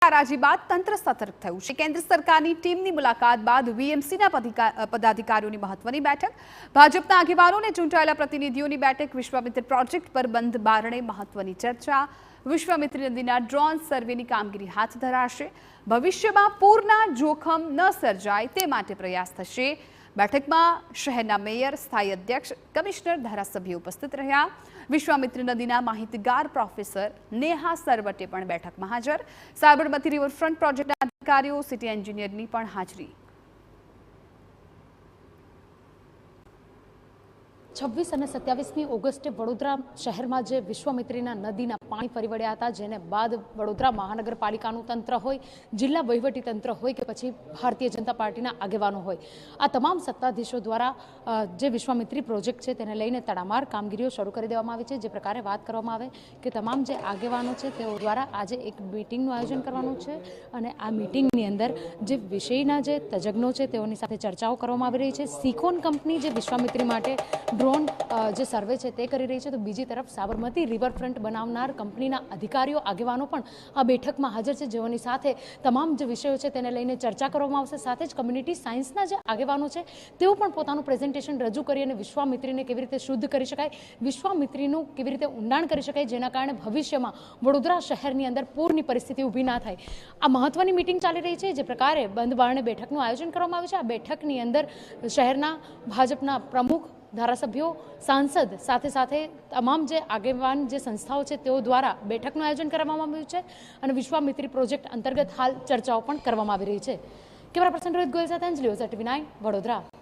હરાજી બાદ તંત્ર સતર્ક થયું છે। કેન્દ્ર સરકારની ટીમની મુલાકાત બાદ વીએમસીના પદાધિકારીઓની મહત્વની બેઠક, ભાજપના આગેવાનોને ચૂંટાયેલા પ્રતિનિધિઓની બેઠક, વિશ્વામિત્ર પ્રોજેક્ટ પર બંધ બારણે મહત્વની ચર્ચા, વિશ્વામિત્રી નદીના ડ્રોન સર્વેની કામગીરી હાથ ધરાશે, ભવિષ્યમાં પૂરના જોખમ ન સર્જાય તે માટે પ્રયાસ થશે। બેઠકમાં શહેરના મેયર, સ્થાયી અધ્યક્ષ, કમિશનર, ધારાસભ્યો ઉપસ્થિત રહ્યા। વિશ્વામિત્રી નદીના માહિતગાર પ્રોફેસર નેહા સરવટે પણ બેઠકમાં હાજર। સાબરમતી રિવરફ્રન્ટ પ્રોજેક્ટના અધિકારીઓ, સિટી એન્જિનિયરની પણ હાજરી। 26 અને 27મી ઓગસ્ટે વડોદરા શહેરમાં જે વિશ્વામિત્રીના નદીના પાણી ફરી વળ્યા હતા, જેને બાદ વડોદરા મહાનગરપાલિકાનું તંત્ર હોય, જિલ્લા વહીવટી તંત્ર હોય કે પછી ભારતીય જનતા પાર્ટીના આગેવાનો હોય, આ તમામ સત્તાધીશો દ્વારા જે વિશ્વામિત્રી પ્રોજેક્ટ છે તેને લઈને તડામાર કામગીરીઓ શરૂ કરી દેવામાં આવી છે। જે પ્રકારે વાત કરવામાં આવે કે તમામ જે આગેવાનો છે તેઓ દ્વારા આજે એક મિટિંગનું આયોજન કરવાનું છે અને આ મિટિંગની અંદર જે વિષયના જે તજજ્ઞો છે તેઓની સાથે ચર્ચાઓ કરવામાં આવી રહી છે। સિકોન કંપની જે વિશ્વામિત્રી માટે ડ્રોન જે સર્વે છે તે કરી રહી છે, તો બીજી તરફ સાબરમતી રિવરફ્રન્ટ બનાવનાર કંપનીના અધિકારીઓ, આગેવાનો પણ આ બેઠકમાં હાજર છે, જેઓની સાથે તમામ જે વિષયો છે તેને લઈને ચર્ચા કરવામાં આવશે। સાથે જ કમ્યુનિટી સાયન્સના જે આગેવાનો છે તેઓ પણ પોતાનું પ્રેઝન્ટેશન રજૂ કરી અને વિશ્વામિત્રીને કેવી રીતે શુદ્ધ કરી શકાય, વિશ્વામિત્રીનું કેવી રીતે ઊંડાણ કરી શકાય, જેના કારણે ભવિષ્યમાં વડોદરા શહેરની અંદર પૂરની પરિસ્થિતિ ઊભી ના થાય। આ મહત્વની મિટિંગ ચાલી રહી છે। જે પ્રકારે બંધ બારણે બેઠકનું આયોજન કરવામાં આવ્યું છે, આ બેઠકની અંદર શહેરના ભાજપના પ્રમુખ, ધારાસભ્યો, સાંસદ સાથે સાથે તમામ જે આગેવાન જે સંસ્થાઓ છે તેઓ દ્વારા બેઠકનું આયોજન કરવામાં આવ્યું છે અને વિશ્વામિત્રી પ્રોજેક્ટ અંતર્ગત હાલ ચર્ચાઓ પણ કરવામાં આવી રહી છે। કેમેરા પર્સન રોહિત ગોયલ સાથે અંજલિ ઓઝા, TV9 વડોદરા।